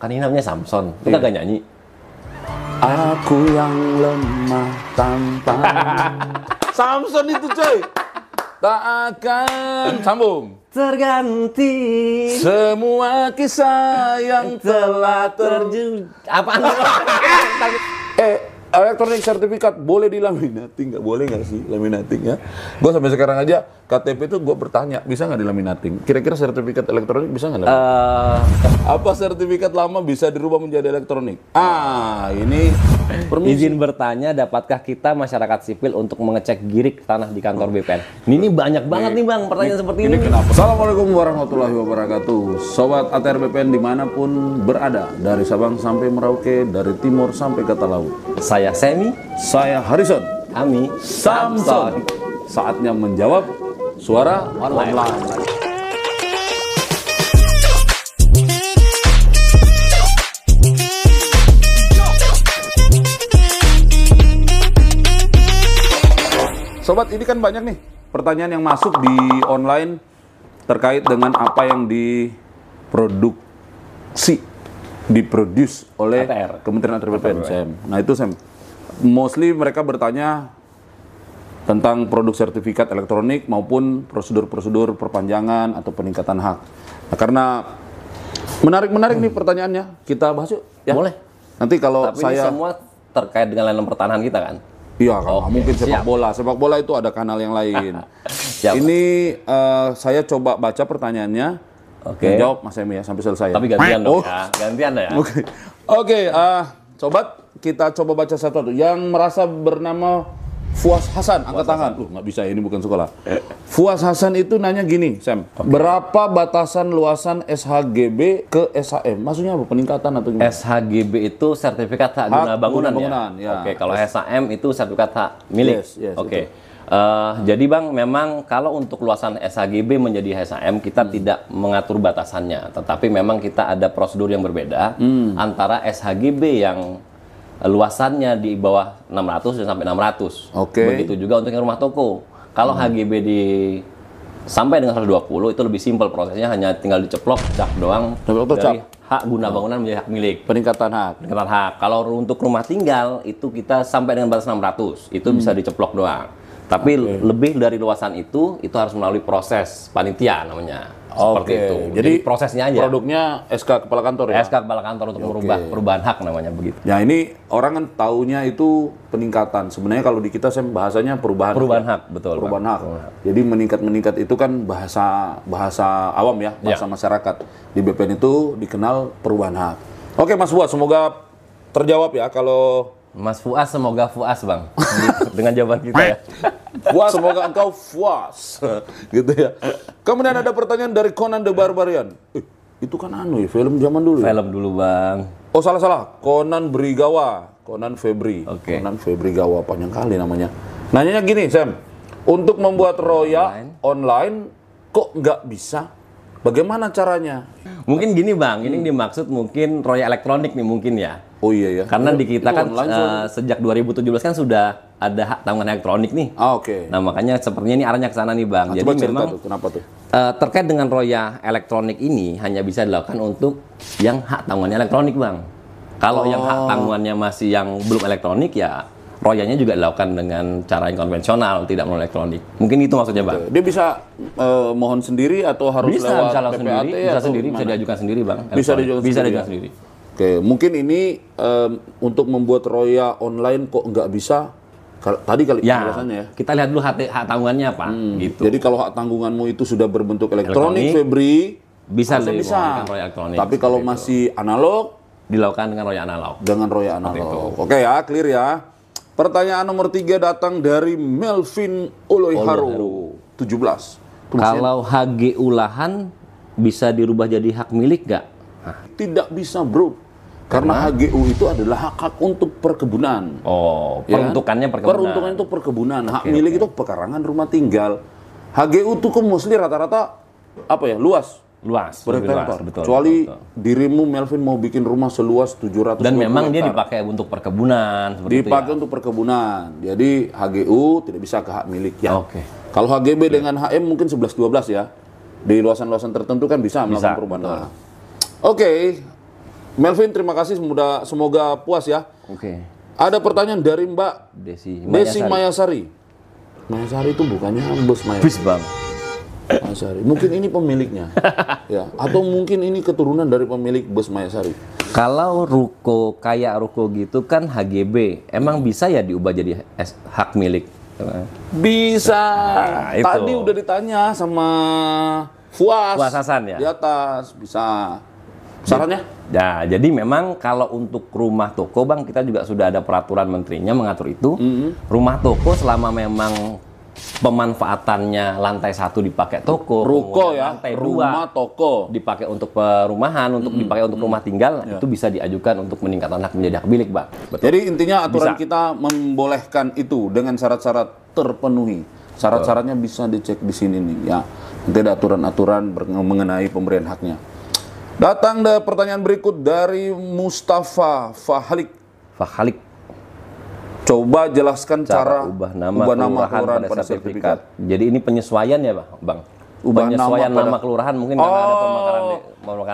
Kan ini namanya Samson. Lu kagak nyanyi? Aku yang lemah tanpa Samson itu coy. Tak akan sambung. Terganti Semua kisah yang telah Apaan? elektronik sertifikat boleh dilaminating nggak? Boleh nggak sih laminating ya? Gue sampai sekarang aja KTP itu gue bertanya bisa nggak dilaminating? Kira-kira sertifikat elektronik bisa nggak? Apa sertifikat lama bisa dirubah menjadi elektronik? Ini permisi. Izin bertanya, dapatkah kita masyarakat sipil untuk mengecek girik tanah di kantor BPN? Ini banyak banget nih bang pertanyaan seperti ini. Kenapa? Assalamualaikum warahmatullahi wabarakatuh. Sobat ATR BPN dimanapun berada, dari Sabang sampai Merauke, dari timur sampai ke laut. Saya Semi, Saya Harrison. Ami, Samson. Saatnya menjawab suara online. Sobat, ini kan banyak nih pertanyaan yang masuk di online terkait dengan apa yang diproduce oleh ATR. Kementerian ATR BPN, Sam. Nah itu Sam, mostly mereka bertanya tentang produk sertifikat elektronik maupun prosedur-prosedur perpanjangan atau peningkatan hak. Nah, karena menarik nih pertanyaannya, kita bahas yuk. Ya? Boleh. Nanti kalau Tapi saya ini semua terkait dengan layanan pertahanan kita kan? iya, kalau Oke, mungkin sepak siap. bola. Sepak bola itu ada kanal yang lain. Siap. Ini saya coba baca pertanyaannya. Oke. Yang jawab Mas Emi ya sampai selesai. Tapi gantian dong Oh. ya, gantian ya. Oke, sobat, kita coba baca satu-satu. Yang merasa bernama Fuas Hasan, angkat tangan. Nggak bisa, ini bukan sekolah. Fuas Hasan itu nanya gini, Sam. Berapa batasan luasan SHGB ke SHM? Maksudnya apa? Peningkatan atau gimana? SHGB itu sertifikat hak guna bangunan, bangunan, ya. Oke, kalau SHM itu sertifikat hak milik. Yes, Oke. Jadi Bang, memang kalau untuk luasan SHGB menjadi SHM kita tidak mengatur batasannya, tetapi memang kita ada prosedur yang berbeda antara SHGB yang luasannya di bawah 600 dan sampai 600. Oke. Begitu juga untuk yang rumah toko. Kalau HGB sampai dengan 120 itu lebih simpel prosesnya, hanya tinggal diceplok cap doang dari hak guna bangunan menjadi hak milik. Peningkatan hak. Peningkatan hak. Kalau untuk rumah tinggal itu kita sampai dengan batas 600, itu bisa diceplok doang. Tapi lebih dari luasan itu harus melalui proses panitia namanya. Seperti itu. Jadi prosesnya aja. Produknya SK Kepala Kantor ya? SK Kepala Kantor untuk merubah perubahan hak namanya begitu. Ya ini orang kan taunya itu peningkatan. Sebenarnya kalau di kita saya bahasanya perubahan hak, betul. Perubahan hak. Jadi meningkat itu kan bahasa awam ya, bahasa masyarakat. Di BPN itu dikenal perubahan hak. Oke Mas Fuad, semoga terjawab ya kalau Mas Fuas, semoga Fuas Bang dengan jawaban kita ya. Fuas, semoga engkau puas. Gitu ya. Kemudian ada pertanyaan dari Conan the Barbarian. Itu kan film zaman dulu ya? Film dulu Bang. Oh salah. Conan Brigawa. Conan Febri. Oke. Conan Febri Gawa, panjang kali namanya. Nanyanya gini Sam. Untuk membuat roya online kok nggak bisa? Bagaimana caranya? Mungkin gini Bang, ini dimaksud mungkin roya elektronik nih mungkin ya. Oh iya ya. Karena di kita kan online, sejak 2017 kan sudah ada hak tanggungan elektronik nih. Oke. Nah makanya sepertinya ini arahnya ke sana nih Bang. Nah, Jadi coba cerita memang tuh, kenapa tuh? terkait dengan roya elektronik ini hanya bisa dilakukan untuk yang hak tanggungannya elektronik Bang. Kalau yang hak tanggungannya masih yang belum elektronik ya royanya juga dilakukan dengan cara yang konvensional, tidak melalui elektronik. Mungkin itu maksudnya Bang. Dia bisa mohon sendiri atau harus lewat langsung PPAT sendiri, bisa atau sendiri, gimana? bisa diajukan sendiri Bang. Bisa Elektronik. diajukan sendiri, ya? Oke, mungkin ini untuk membuat roya online kok nggak bisa? Tadi kali penjelasannya ya. Kita lihat dulu hak tanggungannya apa, gitu. Jadi kalau hak tanggunganmu itu sudah berbentuk elektronik, Febri, bisa bisa. roya elektronik. Tapi kalau masih analog, dilakukan dengan roya analog. dengan roya analog. Oke ya, clear ya. Pertanyaan nomor 3 datang dari Melvin Oloiharu, 17. Kalau HGU lahan bisa dirubah jadi hak milik nggak? Tidak bisa bro, karena HGU itu adalah hak untuk perkebunan. Oh, Ya, peruntukannya perkebunan. Peruntukan itu perkebunan. Hak milik itu pekarangan rumah tinggal. HGU itu kan mostly rata-rata apa ya, luas. Luas, Per lebih luas, hektar. betul. Kecuali betul. dirimu Melvin mau bikin rumah seluas 700 Dan memang dia hektar. dipakai untuk perkebunan seperti Dipakai itu ya. untuk perkebunan. Jadi HGU tidak bisa ke hak milik ya. Oke. Kalau HGB dengan HM mungkin 11-12 ya. Di luasan-luasan tertentu kan bisa melakukan perubahan. betul. Oke. Melvin, terima kasih, semoga puas ya. Oke. Ada pertanyaan dari Mbak Desi Mayasari. Mayasari itu bukannya bos Mayasari. Bis bang. Mayasari. Mungkin ini pemiliknya. Ya, atau mungkin ini keturunan dari pemilik bos Mayasari. Kalau ruko kayak ruko gitu kan HGB, emang bisa ya diubah jadi hak milik? Bisa. Nah, itu. Tadi udah ditanya sama Fuas Hasan ya? di atas, bisa. Sarannya? Ya, jadi memang kalau untuk rumah toko bang, kita juga sudah ada peraturan menterinya mengatur itu. Rumah toko selama memang pemanfaatannya lantai 1 dipakai toko, Ruko ya, lantai 2 rumah toko dipakai untuk perumahan, untuk dipakai untuk rumah tinggal, itu bisa diajukan untuk meningkatkan hak menjadi hak milik bang. Betul. Jadi intinya aturan Bisa. kita membolehkan itu dengan syarat-syarat terpenuhi. Syarat-syaratnya bisa dicek di sini nih ya. Nanti ada aturan-aturan mengenai pemberian haknya. Datang pertanyaan berikut dari Mustafa Fahalik. Coba jelaskan cara ubah nama kelurahan pada sertifikat. Jadi ini penyesuaian ya bang? Ubah penyesuaian nama nama kelurahan mungkin karena ada pemekaran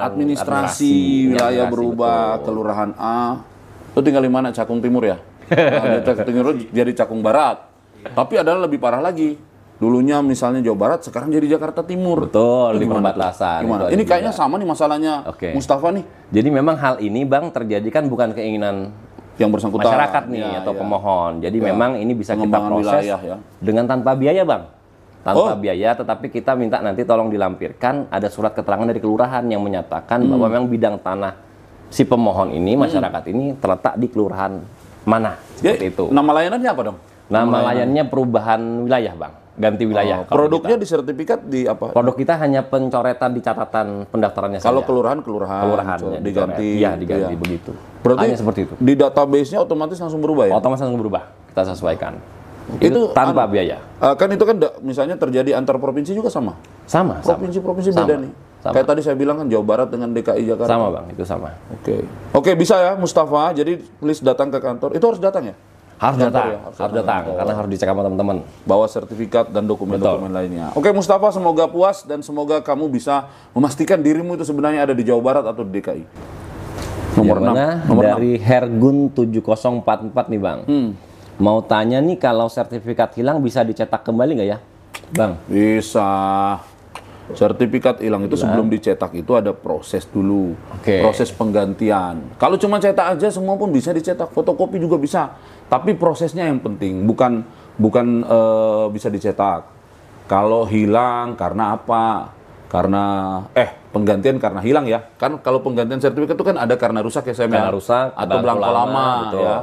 administrasi wilayah berubah, betul. kelurahan A. Itu tinggal di mana? Cakung Timur ya? Nah, Cakung Timur jadi Cakung Barat. Tapi adalah lebih parah lagi. Dulunya misalnya Jawa Barat, sekarang jadi Jakarta Timur. Betul, di Gimana perbatasan. Gimana? Itu Ini ada kayaknya juga. sama nih masalahnya Mustafa nih. Jadi memang hal ini bang terjadi kan bukan keinginan Yang bersangkutan. masyarakat nih Ya, atau ya. pemohon. Jadi Ya. memang ini bisa kita Pengembangan proses wilayah, ya. dengan tanpa biaya bang. Tanpa biaya, tetapi kita minta nanti tolong dilampirkan ada surat keterangan dari kelurahan yang menyatakan bahwa memang bidang tanah si pemohon ini, masyarakat ini terletak di kelurahan mana. Ya, Seperti itu. nama layanannya apa dong? Nama layannya perubahan wilayah bang. Ganti wilayah. kalau Produknya kita. di sertifikat di apa? Produk kita hanya pencoretan di catatan pendaftarannya Kalau saja. kelurahan diganti. Iya, diganti ya. begitu. Berarti hanya seperti itu. Di database-nya otomatis langsung berubah ya? Otomatis langsung berubah. Kita sesuaikan. Itu tanpa biaya. Kan itu kan misalnya terjadi antar provinsi juga sama. Sama. Provinsi-provinsi beda nih. Sama. Kayak tadi saya bilang kan Jawa Barat dengan DKI Jakarta. Sama bang, itu sama. Oke, bisa ya Mustafa. Jadi please datang ke kantor. Itu harus datang ya? Harus Kantor datang, ya? harus datang, karena harus dicek sama teman-teman. Bawa sertifikat dan dokumen-dokumen lainnya. Oke Mustafa, semoga puas dan semoga kamu bisa memastikan dirimu itu sebenarnya ada di Jawa Barat atau di DKI. Nomor Yang 6. mana? Nomor Dari Hergun 7044 nih bang. Mau tanya nih kalau sertifikat hilang bisa dicetak kembali nggak ya, bang? Bisa. Sertifikat hilang itu sebelum dicetak itu ada proses dulu. Proses penggantian. Kalau cuma cetak aja semua pun bisa dicetak, fotokopi juga bisa. Tapi prosesnya yang penting, bukan bisa dicetak. Kalau hilang karena apa? Karena penggantian karena hilang ya. Kan kalau penggantian sertifikat itu kan ada karena rusak ya saya Karena rusak atau belangko lama betul. ya.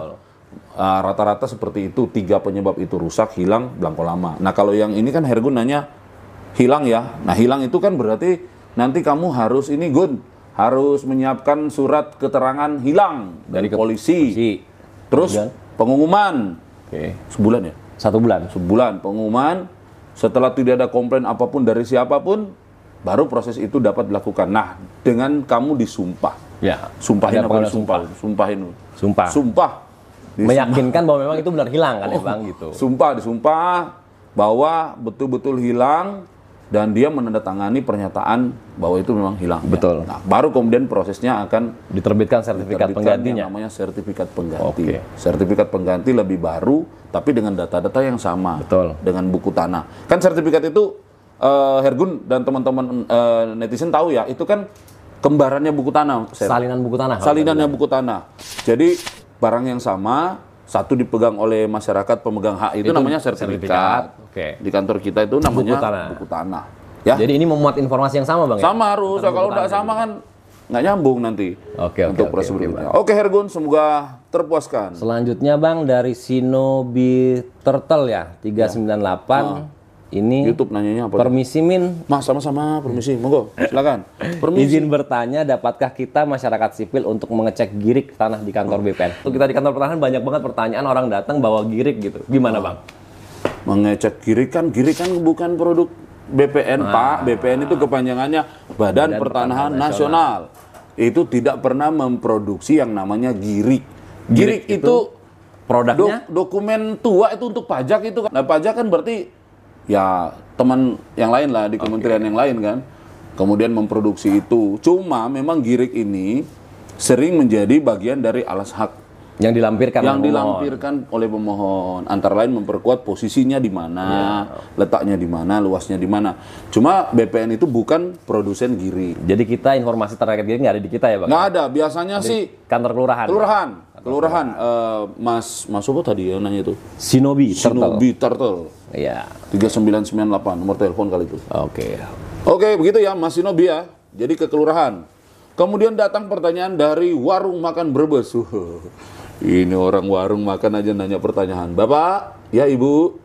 Rata-rata seperti itu, 3 penyebab itu, rusak, hilang, belangko lama. Nah kalau yang ini kan Hergun nanya hilang ya. Nah hilang itu kan berarti nanti kamu harus harus menyiapkan surat keterangan hilang dari polisi. Terus pengumuman. Sebulan ya? 1 bulan. Sebulan pengumuman. Setelah tidak ada komplain apapun dari siapapun, baru proses itu dapat dilakukan. Nah, dengan kamu disumpah. Ya. Sumpahin Ada apa disumpah? Sumpahin. Sumpah. Sumpah. Meyakinkan bahwa memang itu benar hilang kan ya bang gitu. Disumpah bahwa betul-betul hilang dan dia menandatangani pernyataan bahwa itu memang hilang. Betul. Nah, baru kemudian prosesnya akan Diterbitkan sertifikat penggantinya. yang namanya sertifikat pengganti. Sertifikat pengganti lebih baru tapi dengan data-data yang sama. Betul. Dengan buku tanah. Kan sertifikat itu Hergun dan teman-teman netizen tahu ya, itu kan kembarannya buku tanah. Salinan buku tanah. Salinannya buku tanah. Jadi barang yang sama, satu dipegang oleh masyarakat pemegang hak itu namanya sertifikat. Di kantor kita itu namanya buku tanah. Ya. Jadi ini memuat informasi yang sama bang ya? Sama harus. Kalau nggak sama kan nggak nyambung nanti. Untuk proses berikutnya. Oke Hergun, semoga terpuaskan. Selanjutnya bang dari Shinobi Turtle ya 398. Ini YouTube nanyanya apa? Permisi Min. Mas, sama-sama, permisi, monggo, silakan. Permisi. Izin bertanya, dapatkah kita masyarakat sipil untuk mengecek girik tanah di kantor BPN? Untuk kita di kantor pertanahan banyak banget pertanyaan orang datang bawa girik gitu. Gimana bang? Mengecek girik kan bukan produk BPN Pak. BPN itu kepanjangannya Badan Pertanahan Nasional. Itu tidak pernah memproduksi yang namanya girik. Girik itu produknya dokumen tua itu untuk pajak itu kan. Nah pajak kan berarti ya teman yang lain lah di kementerian yang lain kan, kemudian memproduksi itu. Cuma memang girik ini sering menjadi bagian dari alas hak yang dilampirkan yang oleh pemohon. dilampirkan oleh pemohon, antara lain memperkuat posisinya di mana, letaknya di mana, luasnya di mana. Cuma BPN itu bukan produsen giri. Jadi kita informasi terkait gini nggak ada di kita ya Bang? Nggak ada, biasanya sih Kantor kelurahan. kelurahan. Mas apa tadi yang nanya itu? Shinobi Turtle. Iya. 3998 nomor telepon kali itu. Oke. Oke, begitu ya Mas Shinobi ya. Jadi ke kelurahan. Kemudian datang pertanyaan dari warung makan Brebes. Ini orang warung makan aja nanya pertanyaan. Bapak, ya Ibu,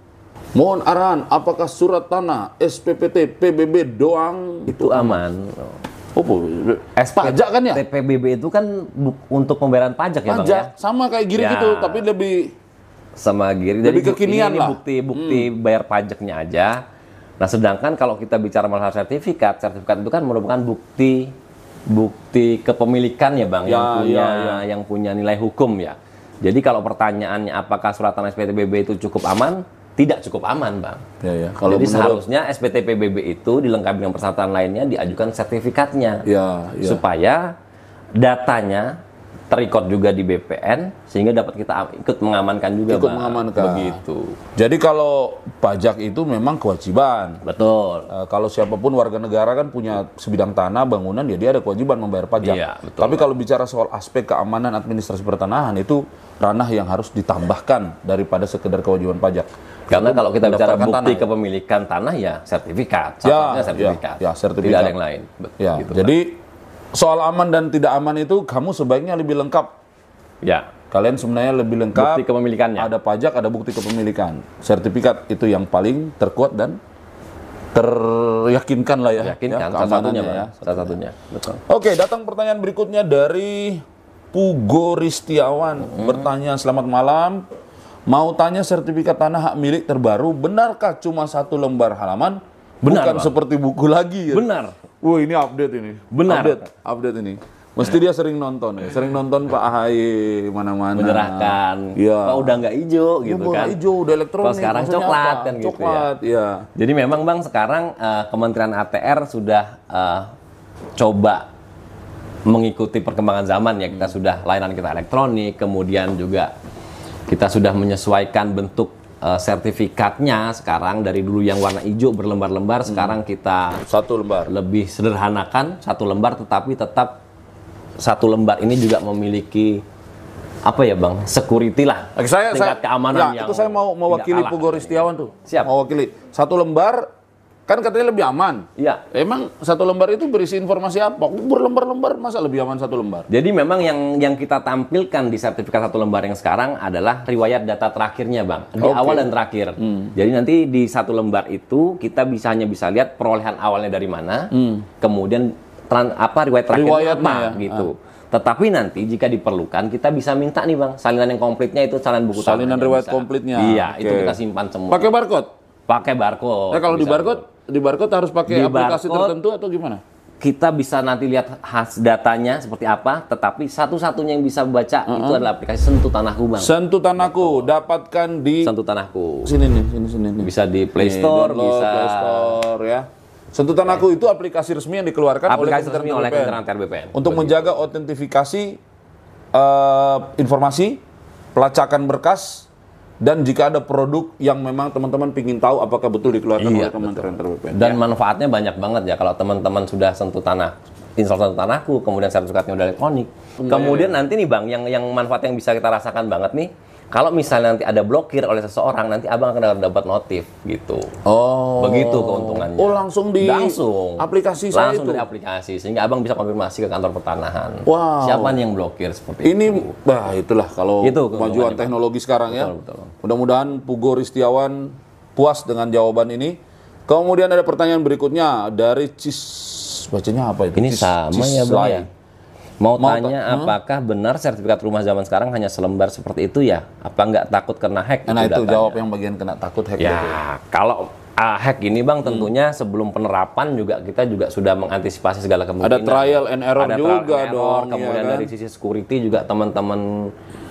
mohon arahan apakah surat tanah, SPPT, PBB doang Itu aman. Oh, pajak kan ya? PBB itu kan untuk pembayaran pajak ya Bang Pajak, ya? sama kayak gini Ya. gitu, tapi lebih Sama giri. Lebih Jadi kekinian ini lah. bukti bayar pajaknya aja. Nah, sedangkan kalau kita bicara masalah sertifikat itu kan merupakan bukti kepemilikan ya Bang, yang punya nilai hukum ya. Jadi kalau pertanyaannya apakah surat tanah SPT PBB itu cukup aman? Tidak cukup aman Bang. Ya. Jadi seharusnya SPT PBB itu dilengkapi dengan persyaratan lainnya, diajukan sertifikatnya. Ya. Supaya datanya terikot juga di BPN sehingga dapat kita ikut mengamankan juga Ikut Bang. mengamankan. Begitu. Jadi kalau pajak itu memang kewajiban. Betul. Kalau siapapun warga negara kan punya sebidang tanah, bangunan, ya dia ada kewajiban membayar pajak. Iya, betul. Tapi kalau bicara soal aspek keamanan administrasi pertanahan, itu ranah yang harus ditambahkan daripada sekedar kewajiban pajak. Karena kalau kita bicara mendaftarkan bukti tanah, kepemilikan tanah ya sertifikat. Ya, Satunya sertifikat. ya, sertifikat. Tidak ada yang lain. Ya, Gitu, jadi soal aman dan tidak aman itu kamu sebaiknya lebih lengkap. Bang. Ya. Kalian sebenarnya lebih lengkap. Bukti kepemilikannya. Ada pajak, ada bukti kepemilikan. Sertifikat itu yang paling terkuat dan teryakinkan lah ya. Yakinkan ya, salah satunya keamanannya Bang. Salah satunya. Betul. Oke, datang pertanyaan berikutnya dari Pugo Ristiawan. Bertanya, selamat malam. Mau tanya sertifikat tanah hak milik terbaru, benarkah cuma 1 lembar halaman? Benar, Bukan Bang. seperti buku lagi ya? Benar. Wah, ini update ini. Benar. Update ini. Mesti dia sering nonton ya. Sering nonton Pak AHY mana-mana. Menyerahkan. Iya. Kok udah nggak hijau Ya, gitu bola kan. hijau, udah elektronik. Kalau sekarang maksudnya coklat apa? kan gitu ya. Coklat, ya. Jadi memang Bang sekarang Kementerian ATR sudah coba mengikuti perkembangan zaman ya. Kita sudah layanan kita elektronik, kemudian juga kita sudah menyesuaikan bentuk sertifikatnya sekarang dari dulu yang warna hijau berlembar-lembar, sekarang kita 1 lembar. lebih sederhanakan 1 lembar, tetapi tetap 1 lembar ini juga memiliki apa ya Bang, security lah, tingkat keamanan yang itu saya mau mewakili tidak kalah. Pugo Ristiawan tuh. Siap. Mau wakili 1 lembar, kan katanya lebih aman. Iya. Emang 1 lembar itu berisi informasi apa? Berlembar-lembar, masa lebih aman 1 lembar? Jadi memang yang kita tampilkan di sertifikat 1 lembar yang sekarang adalah riwayat data terakhirnya Bang, di Oke. awal dan terakhir. Jadi nanti di 1 lembar itu kita hanya bisa lihat perolehan awalnya dari mana, kemudian riwayat terakhirnya Riwayatnya apa ya. gitu. Tetapi nanti jika diperlukan kita bisa minta nih Bang, salinan yang komplitnya itu salinan buku Salinan tanahnya riwayat bisa. komplitnya. Iya, Oke. itu kita simpan semua. Pakai barcode? Pakai barcode. Nah, kalau di bisa. barcode harus pakai Di aplikasi barcode, tertentu atau gimana? Kita bisa nanti lihat datanya seperti apa, tetapi satu-satunya yang bisa baca itu adalah aplikasi Sentuh Tanahku Bang. Sentuh Tanahku, dapatkan di Sentuh Tanahku. sini nih. Bisa di Play Nih, Store, download, bisa Play Store ya. Sentuh Tanahku itu aplikasi resmi yang dikeluarkan aplikasi resmi oleh Kementerian Kementerian BPN. untuk menjaga otentifikasi informasi, pelacakan berkas, dan jika ada produk yang memang teman-teman ingin tahu apakah betul dikeluarkan Iya, oleh Kementerian BPN. Dan manfaatnya banyak banget ya kalau teman-teman sudah install Sentuh Tanahku, kemudian sertifikatnya udah elektronik. Kemudian nanti nih Bang, yang manfaat yang bisa kita rasakan banget nih, kalau misalnya nanti ada blokir oleh seseorang, nanti Abang akan dapat notif gitu. Oh, Begitu keuntungannya. Oh, langsung di aplikasi saya langsung itu. dari aplikasi, sehingga Abang bisa konfirmasi ke kantor pertanahan. Wow. Siapa nih yang blokir seperti Ini, itu. itulah kalau Itu kemajuan keuntungannya, Pak. teknologi sekarang ya. Betul. Mudah-mudahan Pugo Ristiawan puas dengan jawaban ini. Kemudian ada pertanyaan berikutnya dari bacanya apa itu? Ini sama ya Bang ya. Mau Mau tanya apakah benar sertifikat rumah zaman sekarang hanya selembar seperti itu ya? Apa nggak takut kena hack? Nah itu datanya? jawab yang bagian kena takut hack. Ya, kalau hack ini Bang tentunya sebelum penerapan kita juga sudah mengantisipasi segala kemungkinan. Ada trial and error Ada juga trial and error, dong, kemudian ya kan? dari sisi security juga teman-teman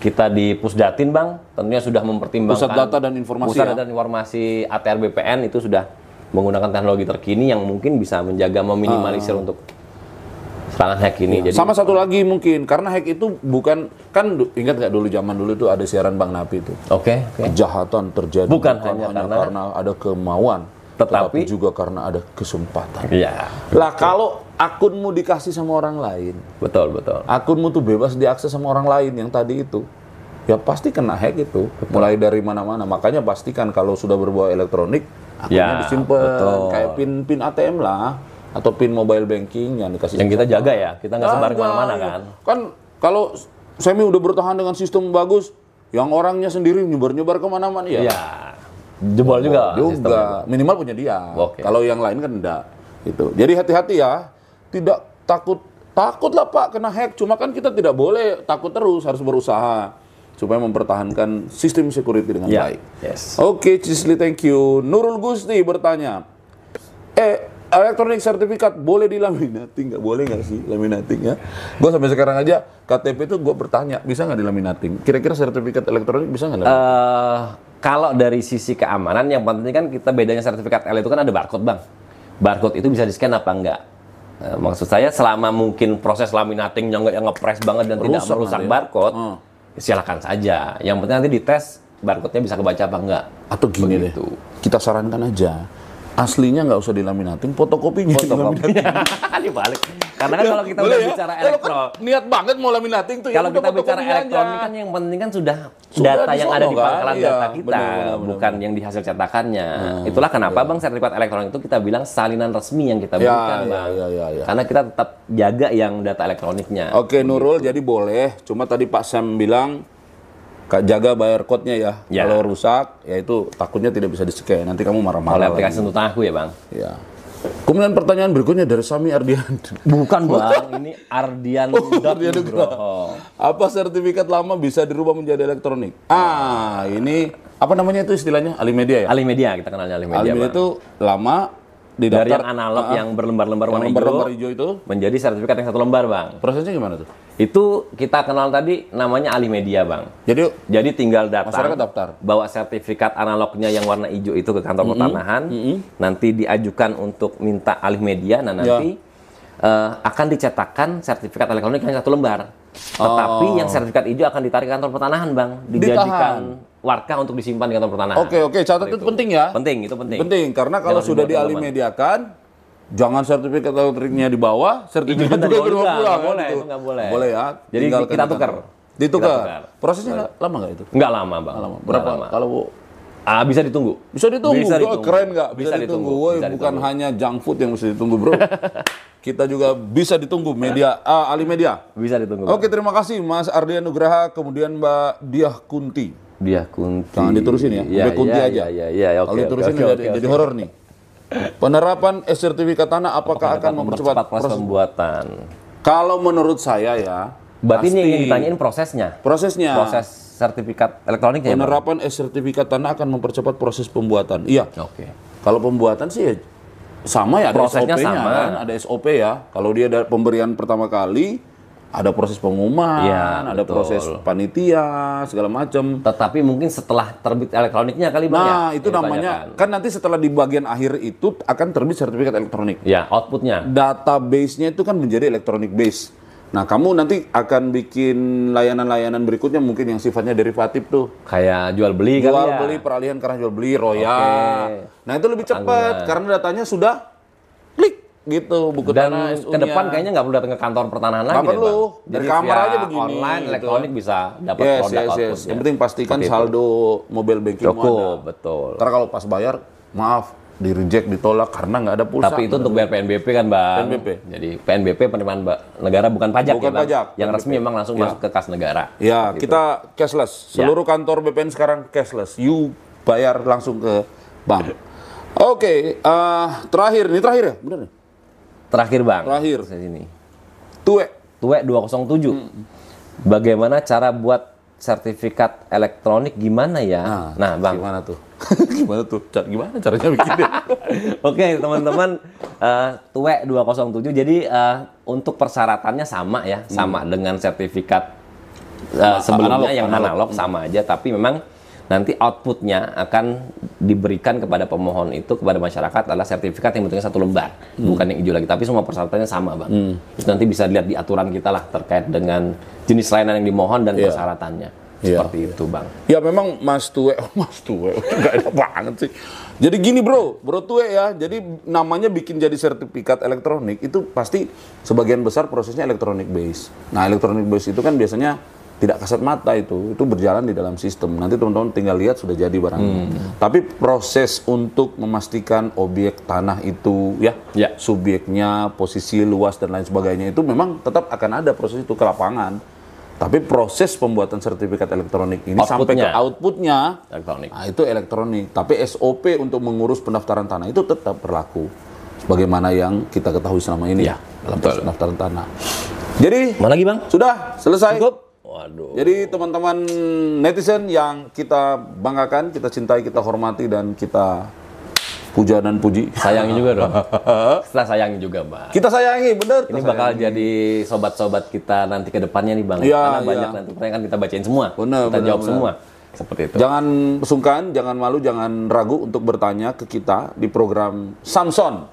kita di Pusdatin Bang tentunya sudah mempertimbangkan Pusat Data dan Informasi Pusat ya? Data dan Informasi ATR BPN itu sudah menggunakan teknologi terkini yang mungkin bisa menjaga meminimalisir untuk tangan hack ini. Jadi Sama satu lagi mungkin, karena hack itu bukan, kan ingat nggak dulu zaman dulu itu ada siaran Bang Napi itu. Oke. Kejahatan terjadi Bukan hanya karena ada kemauan, Tetapi juga karena ada kesempatan. Iya. Lah kalau akunmu dikasih sama orang lain, Betul. akunmu tuh bebas diakses sama orang lain yang tadi itu, ya pasti kena hack itu. Mulai dari mana-mana. Makanya pastikan kalau sudah berbau elektronik, akunnya disimpan kayak pin ATM lah, atau pin mobile banking yang dikasih. Yang kita jaga ya, kita nggak sebar kemana-mana kan. Kan kalau Semi udah bertahan dengan sistem bagus, yang orangnya sendiri nyebar-nyebar kemana-mana ya. Iya. Jebol juga. Juga minimal punya dia. Oke. Kalau yang lain kan enggak. Gitu. Jadi hati-hati ya. Tidak takut lah Pak kena hack. Cuma kan kita tidak boleh takut terus, harus berusaha supaya mempertahankan sistem security dengan baik. Yes. Oke, Cisli, thank you. Nurul Gusti bertanya, elektronik sertifikat boleh dilaminating? Nggak boleh nggak sih laminating ya? Gue sampai sekarang aja KTP itu gue bertanya, bisa nggak dilaminating? Kira-kira sertifikat elektronik bisa nggak? Kalau dari sisi keamanan, yang penting kan kita bedanya sertifikat L itu kan ada barcode, Bang. Barcode itu bisa di-scan apa enggak? Maksud saya selama mungkin proses laminatingnya nggak yang ngepres banget dan tidak merusak barcode, silakan saja. Yang penting nanti dites barcode-nya bisa kebaca apa enggak. Atau gini deh, kita sarankan aja, aslinya nggak usah dilaminating, fotokopinya dilaminating. Dibalik. Karena kan kalau kita udah bicara elektronik, niat banget mau laminating tuh. kalau kita bicara elektronik kan yang penting kan sudah data yang ada di pangkalan data kita, bukan yang di hasil cetakannya. Itulah kenapa Bang sertifikat elektronik itu kita bilang salinan resmi yang kita berikan, Bang. Karena kita tetap jaga yang data elektroniknya. Oke, Nurul, jadi boleh. Cuma tadi Pak Sam bilang jaga barcode-nya ya. Kalau rusak, ya itu takutnya tidak bisa di-scan. Nanti kamu marah-marah. Oleh aplikasi untuk aku ya, Bang. Ya. Kemudian pertanyaan berikutnya dari Sami Ardian. Bukan, Bang. Ini Ardian Nugroho. Apa sertifikat lama bisa dirubah menjadi elektronik? Ini apa namanya itu istilahnya? Alimedia ya? Alimedia, kita kenalnya Alimedia. Alimedia itu lama didaftar dari yang analog yang berlembar-lembar warna hijau itu menjadi sertifikat yang satu lembar, Bang. Prosesnya gimana tuh? Itu kita kenal tadi namanya Alimedia, Bang. Jadi tinggal datang, masyarakat daftar, bawa sertifikat analognya yang warna hijau itu ke kantor pertanahan, nanti diajukan untuk minta Alimedia, nah nanti akan dicetakkan sertifikat elektronik yang satu lembar. Tetapi yang sertifikat hijau akan ditarik ke kantor pertanahan, Bang. Dijadikan warka untuk disimpan di kantor pertanahan. Oke, catat itu penting ya. Itu penting. Penting, karena kalau sudah dialimediakan, jangan sertifikat elektriknya dibawa, sertifikat juga dibawa pulang. Nggak boleh, itu nggak boleh. Boleh ya. Jadi kita tukar. Ditukar. Prosesnya lama nggak itu? Nggak lama, Bang. Berapa? Kalau bisa ditunggu. Bisa ditunggu. Keren nggak? Bisa ditunggu. Bukan hanya junk food yang bisa ditunggu, bro. Kita juga bisa ditunggu Alimedia. Bisa ditunggu. Oke, terima kasih Mas Ardian Nugraha, kemudian Mbak Diah Kunti. Jangan diterusin ya, Mbak Kunti aja. Iya, kalau diterusin jadi horor nih. Penerapan sertifikat tanah apakah akan mempercepat proses pembuatan? Kalau menurut saya ya, berarti ini yang ditanyain prosesnya. Proses sertifikat elektroniknya. Penerapan sertifikat tanah akan mempercepat proses pembuatan. Iya. Oke. Kalau pembuatan sih ya sama ya, ada prosesnya SOP-nya sama. kan, ada SOP ya. Kalau dia ada pemberian pertama kali, ada proses pengumuman, ada proses panitia, segala macam. Tetapi mungkin setelah terbit elektroniknya kali, Bang. Nah, itu namanya, kan nanti setelah di bagian akhir itu akan terbit sertifikat elektronik. Ya, outputnya. Database-nya itu kan menjadi electronic base. Nah, kamu nanti akan bikin layanan-layanan berikutnya mungkin yang sifatnya derivatif tuh. Kayak jual beli kan ya? Jual beli, peralihan karena jual beli, royal. Nah, itu lebih cepat karena datanya sudah klik gitu, buku tanah SU-nya. Dan ke depan kayaknya nggak perlu datang ke kantor pertanahan lagi deh, Bang. Dari kamar aja begini. Online, gitu. elektronik bisa dapat produk outputnya. Yang penting pastikan saldo mobile banking cukup, betul. Karena kalau pas bayar, maaf, di reject, ditolak karena nggak ada pulsa. Tapi itu untuk bayar PNBP kan, Bang. PNBP. Jadi PNBP penerimaan negara bukan pajak, bukan pajak. Yang resmi memang langsung masuk ke kas negara. Ya, kita cashless. Seluruh kantor BPN sekarang cashless. You bayar langsung ke bank. Oke, terakhir ya, benar nih? Terakhir, Bang. Terakhir. Sini. Tuwe 207. Bagaimana cara buat sertifikat elektronik gimana ya? Nah, Bang. Gimana tuh? Gimana caranya bikinnya? Oke, teman-teman, Tuwe 207. Jadi untuk persyaratannya sama ya, sama dengan sertifikat sebelumnya yang analog sama aja, tapi memang nanti outputnya akan diberikan kepada pemohon itu, kepada masyarakat adalah sertifikat yang bentuknya 1 lembar, bukan yang hijau lagi, tapi semua persyaratannya sama, Bang. Itu nanti bisa dilihat di aturan kita lah terkait dengan jenis layanan yang dimohon dan persyaratannya. Seperti itu, Bang. Ya memang Mas Tue, nggak enak banget sih. Jadi gini bro Tue ya, jadi namanya bikin jadi sertifikat elektronik itu pasti sebagian besar prosesnya elektronik base. Nah elektronik base itu kan biasanya tidak kasat mata itu berjalan di dalam sistem. Nanti teman-teman tinggal lihat sudah jadi barangnya. Tapi proses untuk memastikan objek tanah itu subyeknya, posisi luas dan lain sebagainya itu memang tetap akan ada proses itu ke lapangan. Tapi proses pembuatan sertifikat elektronik ini sampai ke outputnya elektronik. Nah, itu elektronik. Tapi SOP untuk mengurus pendaftaran tanah itu tetap berlaku sebagaimana yang kita ketahui selama ini dalam proses pendaftaran tanah. Jadi mana lagi, Bang? Sudah selesai. Cukup? Waduh. Jadi teman-teman netizen yang kita banggakan, kita cintai, kita hormati dan kita puja dan puji. Sayangi juga dong. Kita sayangi juga, Bang. Kita sayangi, bener. Ini bakal jadi sobat-sobat kita nanti ke depannya nih, Bang. Ya, karena banyak nanti pertanyaan kan kita bacain semua. Kita jawab semua. Seperti itu. Jangan sungkan, jangan malu, jangan ragu untuk bertanya ke kita di program Samson,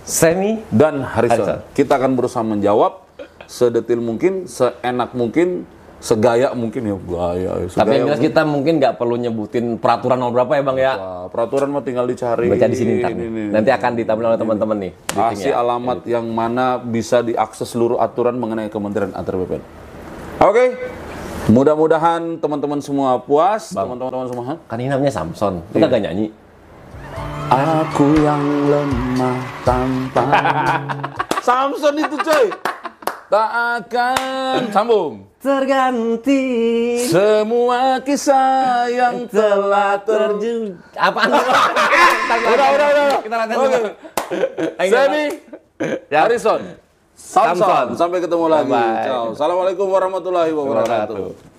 Semi dan Harrison. Kita akan berusaha menjawab sedetil mungkin, seenak mungkin, segaya mungkin ya gaya. Tapi yang jelas kita mungkin nggak perlu nyebutin peraturan nomor berapa ya, Bang ya. Peraturan mah tinggal dicari. Baca di sini ntar. Nanti akan ditampilkan oleh teman-teman nih. Kasih alamat yang mana bisa diakses seluruh aturan mengenai Kementerian Antar BPN. Oke. Mudah-mudahan teman-teman semua puas. Teman-teman semua. Kan ini namanya Samson. Kita gak nyanyi. Aku yang lemah tanpa. Samson itu coy. Tak akan sambung. Terganti Semua kisah yang telah terjadi. Apaan? Udah. Kita latihan dulu. Semi, Harrison, Samson. Sampai ketemu lagi. Ciao. Assalamualaikum warahmatullahi wabarakatuh.